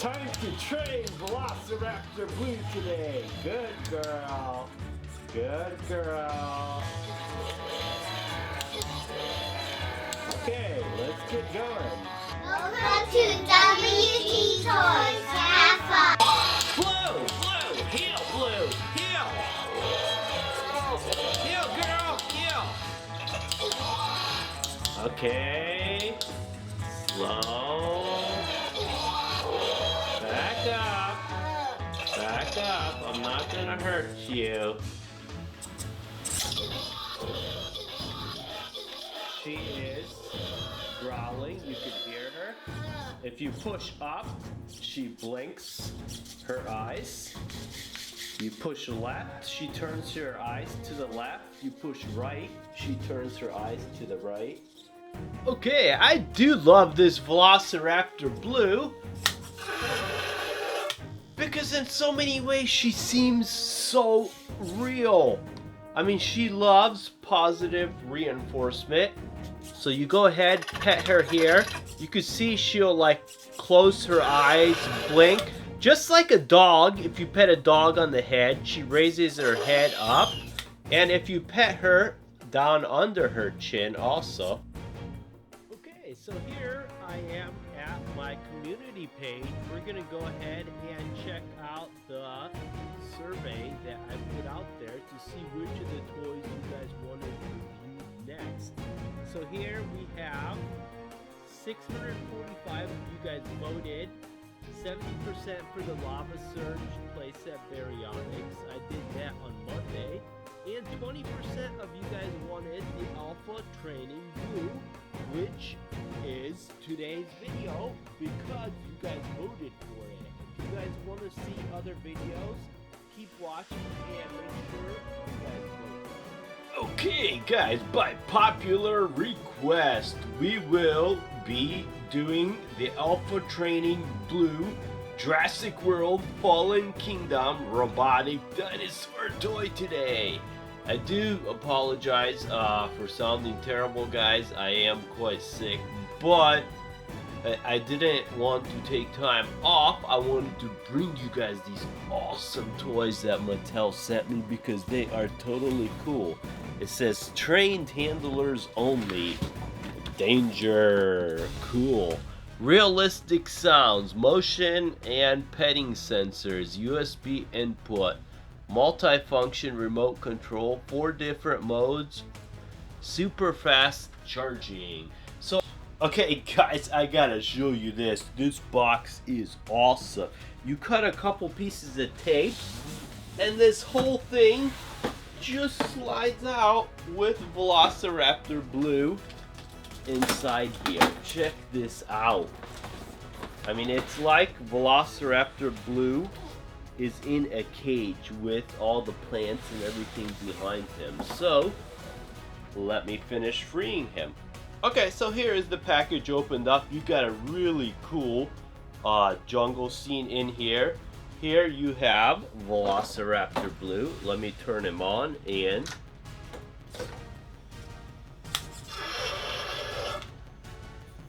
Time to train Velociraptor Blue today. Good girl. Good girl. Okay, let's get going. Welcome to WT Toys. Have fun. Blue, Blue, heel, Blue, heel. Heel, girl, heel. Okay. Slow. Back up. Back up. I'm not gonna hurt you. She is growling. You can hear her. If you push up, she blinks her eyes. You push left, she turns her eyes to the left. You push right, she turns her eyes to the right. Okay, I do love this Velociraptor Blue because in so many ways she seems so real. I mean, she loves positive reinforcement. So you go ahead, pet her here. You can see she'll like close her eyes, blink. Just like a dog, if you pet a dog on the head, she raises her head up. And if you pet her down under her chin also. Okay, so here I am at my community page. We're gonna go ahead and check out the survey that I put out there to see which of the toys you guys want to review next. So here we have 645 of you guys voted. 70% for the Lava Surge playset Baryonyx. I did that on Monday. And 20% of you guys wanted the Alpha Training Blue, which is today's video because you guys voted for it. If you guys want to see other videos, keep watching and make sure you guys vote. Okay, guys, by popular request, we will be doing the Alpha Training Blue Jurassic World Fallen Kingdom robotic dinosaur toy today. I do apologize for sounding terrible, guys. I am quite sick, but I didn't want to take time off. I wanted to bring you guys these awesome toys that Mattel sent me because they are totally cool. It says trained handlers only. Danger. Cool. Realistic sounds, motion and petting sensors, USB input, multifunction remote control, 4 different modes, super fast charging. So, okay guys, I gotta show you this. This box is awesome. You cut a couple pieces of tape and this whole thing just slides out with Velociraptor Blue inside here. Check this out. I mean, it's like Velociraptor Blue is in a cage with all the plants and everything behind him. So, let me finish freeing him. Okay, so here is the package opened up. You got a really cool jungle scene in here. Here you have Velociraptor Blue. Let me turn him on and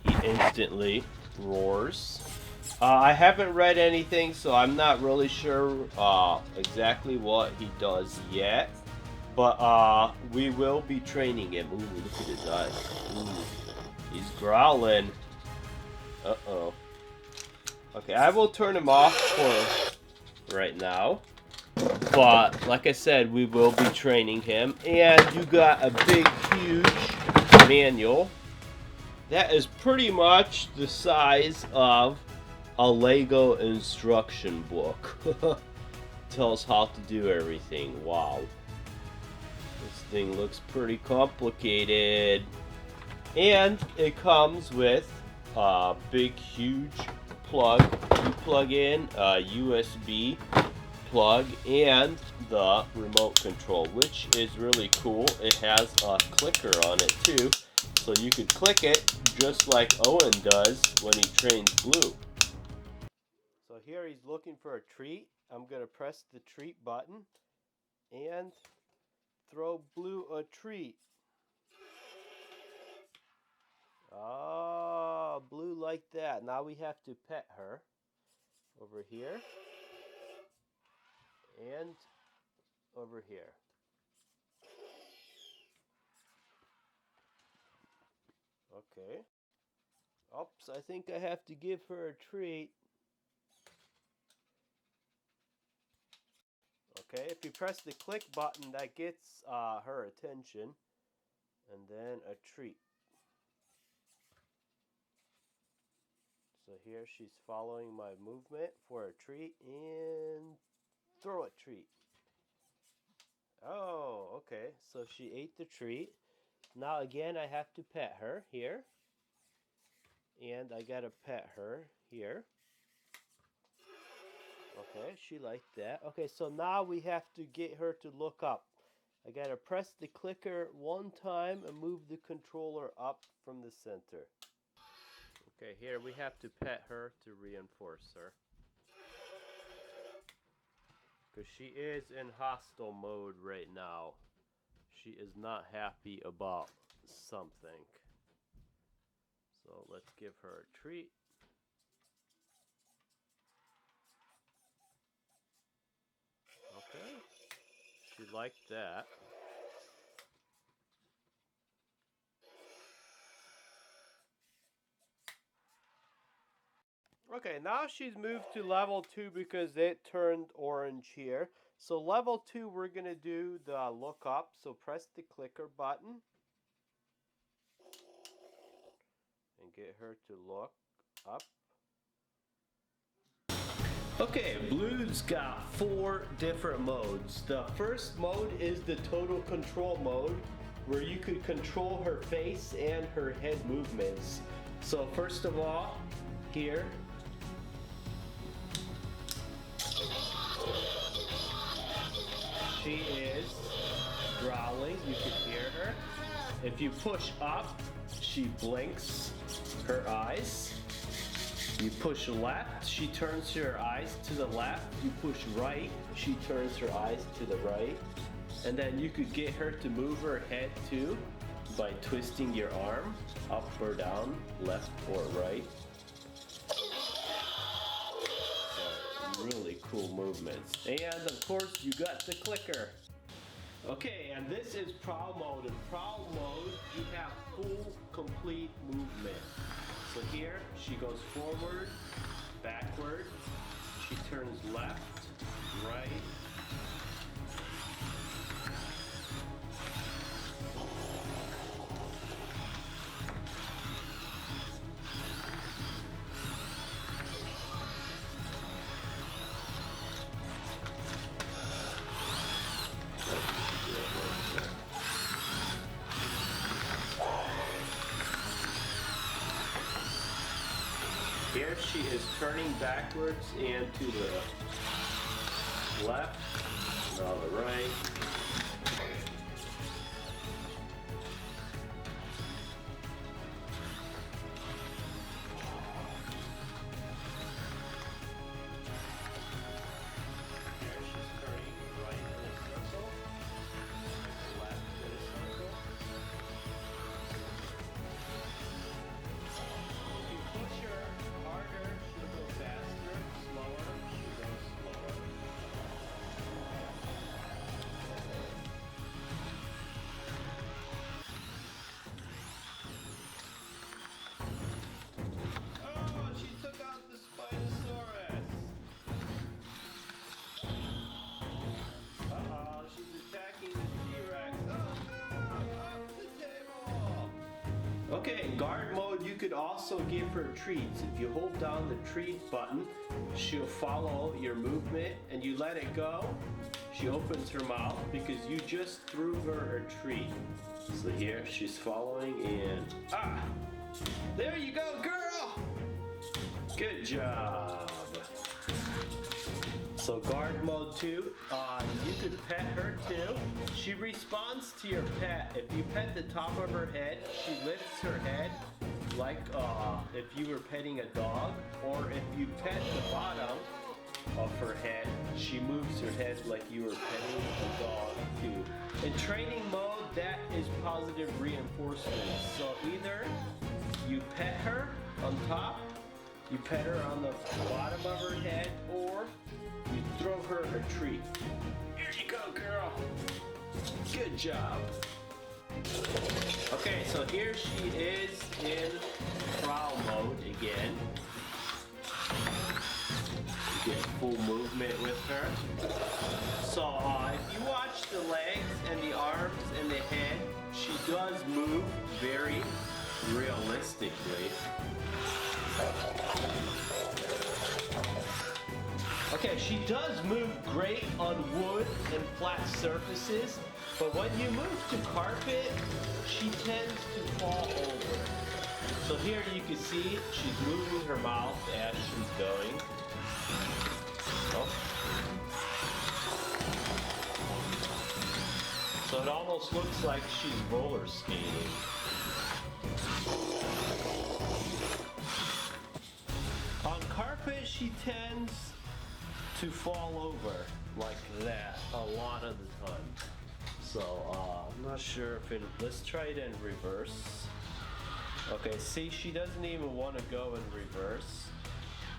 he instantly roars. I haven't read anything, so I'm not really sure exactly what he does yet. But we will be training him. Ooh, look at his eyes. Ooh, he's growling. Uh-oh. Okay, I will turn him off for right now. But, like I said, we will be training him. And you got a big, huge manual. That is pretty much the size of a Lego instruction book. Tells how to do everything. Wow. This thing looks pretty complicated. And it comes with a big, huge plug. You plug in a USB plug and the remote control, which is really cool. It has a clicker on it too. So you could click it just like Owen does when he trains Blue. So here he's looking for a treat. I'm going to press the treat button and throw Blue a treat. Oh, Blue like that. Now we have to pet her. over here, and over here. Okay. Oops, I think I have to give her a treat. Okay, if you press the click button, that gets her attention. And then a treat. So here she's following my movement for a treat and throw a treat. Oh, okay. So she ate the treat. Now again, I have to pet her here. And I gotta pet her here. Okay, she liked that. Okay, so now we have to get her to look up. I gotta press the clicker one time and move the controller up from the center. Okay, here we have to pet her to reinforce her. Because she is in hostile mode right now. She is not happy about something. So let's give her a treat. Okay, she liked that. Okay, now she's moved to level 2 because it turned orange here. So level 2, we're going to do the look up. So press the clicker button. And get her to look up. Okay, Blue's got 4 different modes. The first mode is the total control mode, where you could control her face and her head movements. So first of all, here, she is growling, you can hear her. If you push up, she blinks her eyes. You push left, she turns her eyes to the left. You push right, she turns her eyes to the right. And then you could get her to move her head too by twisting your arm up or down, left or right. So, really cool movements. And of course, you got the clicker. Okay, and this is prowl mode. In prowl mode, you have full, complete movement. So here, she goes forward, backward, she turns left, right. Here she is turning backwards and to the left, now the right. Here she's turning right in a circle, left in a circle. If you push her harder, she'll go faster, slower, she'll go slower. Oh, she took out the Spinosaurus. Uh-oh, she's attacking the T-Rex. Oh no, off the table. Okay, guard mode, you could also give her treats. If you hold down the treat button, she'll follow your movement, and you let it go, she opens her mouth because you just threw her a treat. So here, she's following and there you go, girl! Good job. So guard mode 2, you could pet her too. She responds to your pet. If you pet the top of her head, she lifts her head like if you were petting a dog, or if you pet the bottom of her head, she moves her head like you were petting a dog too. In training mode, that is positive reinforcement. So either you pet her on top, You pet her on the bottom of her head, or you throw her a treat. Here you go, girl. Good job. Okay, so here she is in prowl mode again. You get full movement with her. So if you watch the legs and the arms and the head, she does move very realistically. Okay, she does move great on wood and flat surfaces, but when you move to carpet, she tends to fall over. So here you can see she's moving her mouth as she's going. Oh. So it almost looks like she's roller skating. On carpet, she tends to fall over like that a lot of the time. So I'm not sure if let's try it in reverse. Okay, see, she doesn't even want to go in reverse.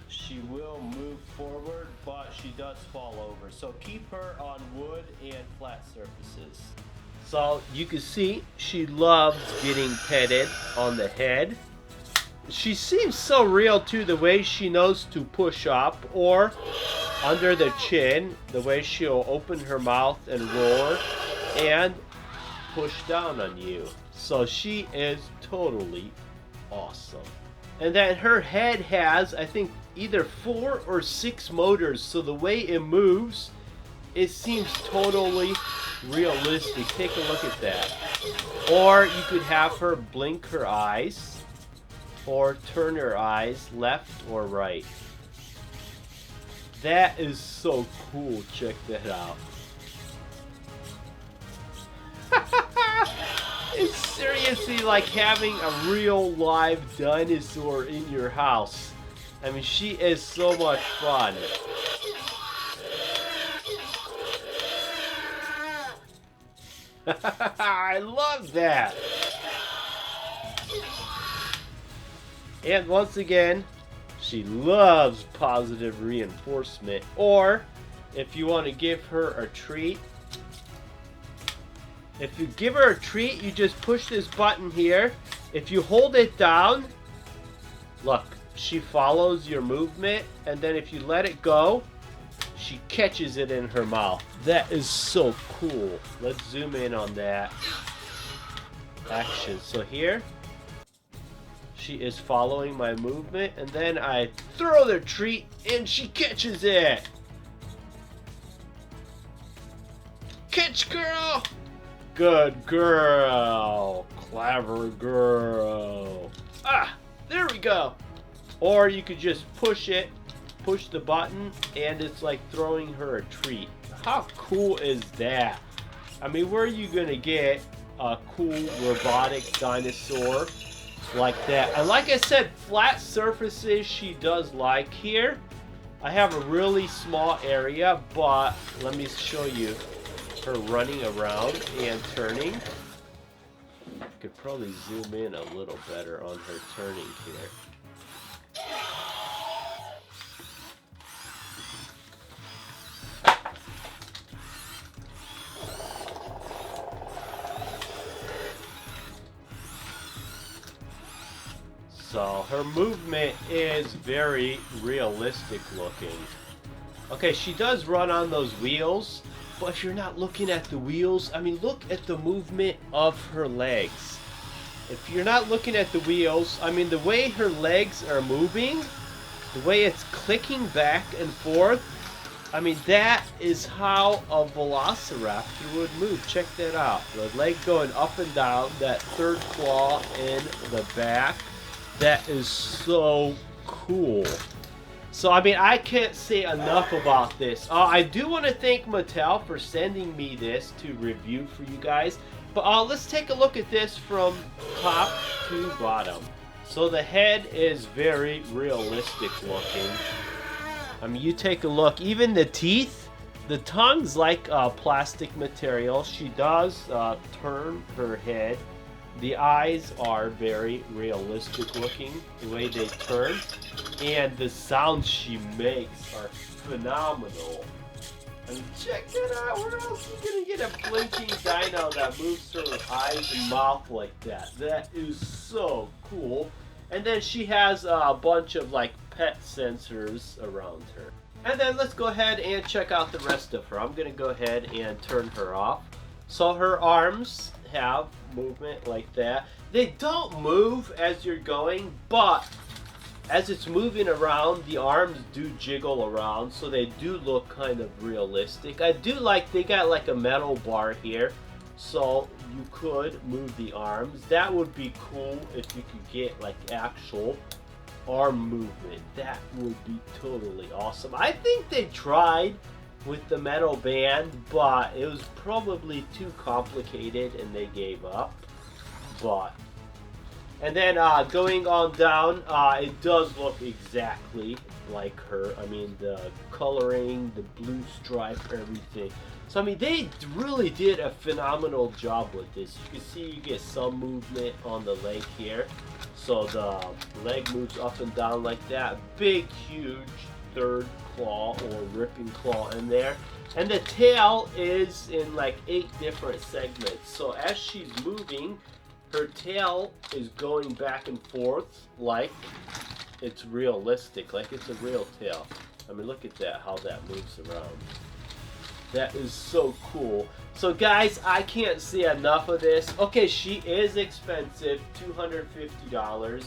She will move forward, but she does fall over. So keep her on wood and flat surfaces. So you can see she loves getting petted on the head. She seems so real too, the way she knows to push up or under the chin, the way she'll open her mouth and roar and push down on you. So she is totally awesome. And then her head has, I think, either 4 or 6 motors, so the way it moves, it seems totally realistic. Take a look at that. Or you could have her blink her eyes or turn her eyes left or right. That is so cool. Check that out. It's seriously like having a real live dinosaur in your house. I mean, she is so much fun. I love that. And once again, she loves positive reinforcement. Or if you want to give her a treat, if you give her a treat, you just push this button here. If you hold it down, look, she follows your movement, and then if you let it go, she catches it in her mouth. That is so cool. Let's zoom in on that action. So here, she is following my movement, and then I throw the treat, and she catches it. Catch, girl! Good girl. Clever girl. Ah, there we go. Or you could just push it, push the button, and it's like throwing her a treat. How cool is that? I mean, where are you gonna get a cool robotic dinosaur like that? And like I said, flat surfaces she does like here. I have a really small area, but let me show you her running around and turning. Could probably zoom in a little better on her turning here. So her movement is very realistic looking. Okay, she does run on those wheels, but if you're not looking at the wheels, I mean, look at the movement of her legs. If you're not looking at the wheels, I mean, the way her legs are moving, the way it's clicking back and forth, I mean, that is how a Velociraptor would move. Check that out. The leg going up and down, that third claw in the back. That is so cool. So, I mean, I can't say enough about this. I do want to thank Mattel for sending me this to review for you guys. But let's take a look at this from top to bottom. So the head is very realistic looking. I mean, you take a look. Even the teeth, the tongue's like plastic material. She does turn her head The eyes are very realistic looking, the way they turn, and the sounds she makes are phenomenal. And check it out, where else are you gonna get a blinking dino that moves her eyes and mouth like that? That is so cool. And then she has a bunch of like pet sensors around her. And then let's go ahead and check out the rest of her. I'm gonna go ahead and turn her off. So her arms have movement like that. They don't move as you're going, but as it's moving around, the arms do jiggle around, so they do look kind of realistic. I do like they got like a metal bar here, so you could move the arms. That would be cool if you could get like actual arm movement. That would be totally awesome. I think they tried with the metal band, but it was probably too complicated and they gave up. But and then going on down, it does look exactly like her. I mean, the coloring, the blue stripe, everything. So I mean, they really did a phenomenal job with this. You can see you get some movement on the leg here. So the leg moves up and down like that. Big, huge third claw or ripping claw in there. And the tail is in like 8 different segments. So as she's moving, her tail is going back and forth like it's realistic, like it's a real tail. I mean, look at that, how that moves around. That is so cool. So guys, I can't see enough of this. Okay, she is expensive, $250.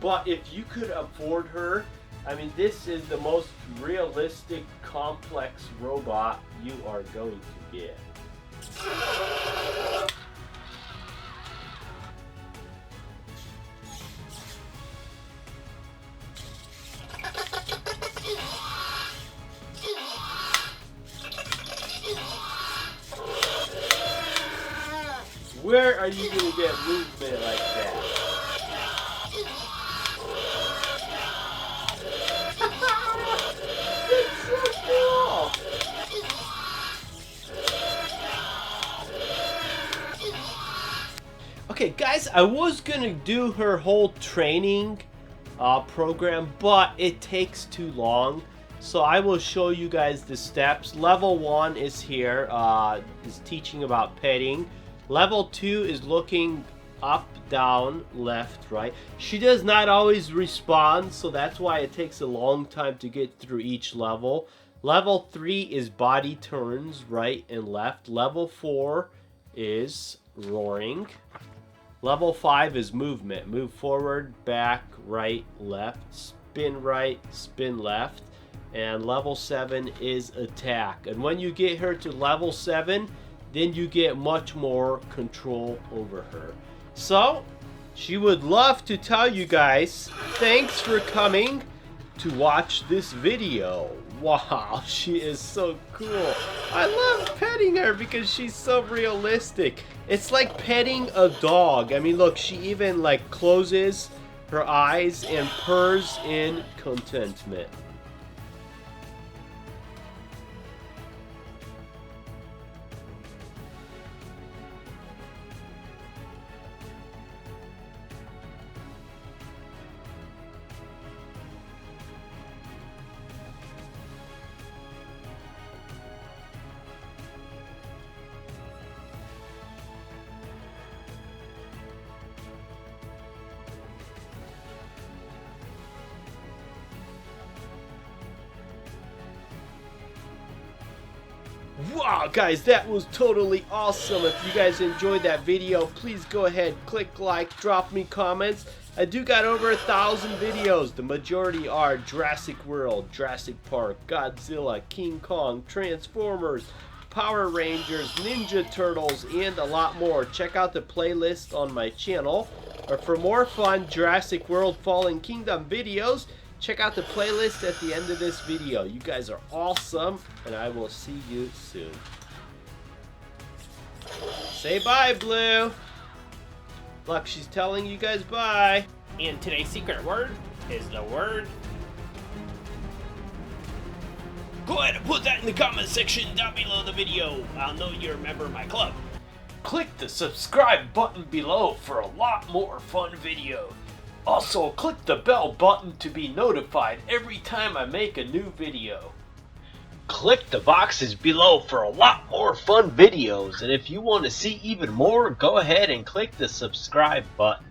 But if you could afford her, I mean, this is the most realistic, complex robot you are going to get. Where are you going to get movement like that? That's so cool! Okay, guys, I was going to do her whole training program, but it takes too long. So I will show you guys the steps. Level 1 is here, is teaching about petting. Level 2 is looking up, down, left, right. She does not always respond, so that's why it takes a long time to get through each level. Level 3 is body turns, right and left. Level 4 is roaring. Level 5 is movement. Move forward, back, right, left, spin right, spin left. And level 7 is attack. And when you get her to level 7, then you get much more control over her. So, she would love to tell you guys, thanks for coming to watch this video. Wow, she is so cool. I love petting her because she's so realistic. It's like petting a dog. I mean, look, she even like closes her eyes and purrs in contentment. Wow, guys, that was totally awesome. If you guys enjoyed that video, please go ahead, click like, drop me comments. I do got over 1,000 videos. The majority are Jurassic World, Jurassic Park, Godzilla, King Kong, Transformers, Power Rangers, Ninja Turtles, and a lot more. Check out the playlist on my channel. Or for more fun Jurassic World Fallen Kingdom videos, check out the playlist at the end of this video. You guys are awesome, and I will see you soon. Say bye, Blue. Look, she's telling you guys bye. And today's secret word is the word. Go ahead and put that in the comment section down below the video. I'll know you're a member of my club. Click the subscribe button below for a lot more fun videos. Also, click the bell button to be notified every time I make a new video. Click the boxes below for a lot more fun videos, and if you want to see even more, go ahead and click the subscribe button.